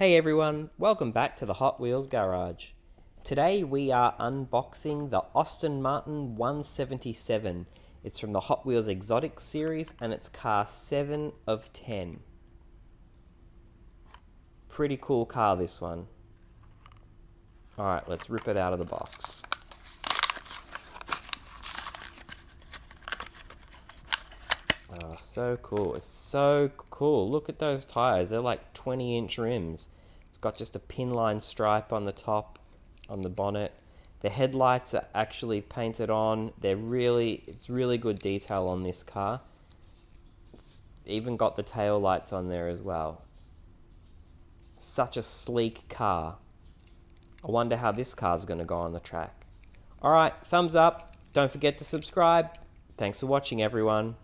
Hey everyone, welcome back to the Hot Wheels Garage. Today we are unboxing the Aston Martin 177. It's from the Hot Wheels Exotic series and it's car 7 of 10. Pretty cool car, this one. Alright, let's rip it out of the box. Oh, so cool. It's so cool. Look at those tires. They're like 20-inch rims. It's got just a pinline stripe on the top, on the bonnet. The headlights are actually painted on. It's really good detail on this car. It's even got the tail lights on there as well. Such a sleek car. I wonder how this car's going to go on the track. Alright, thumbs up. Don't forget to subscribe. Thanks for watching, everyone.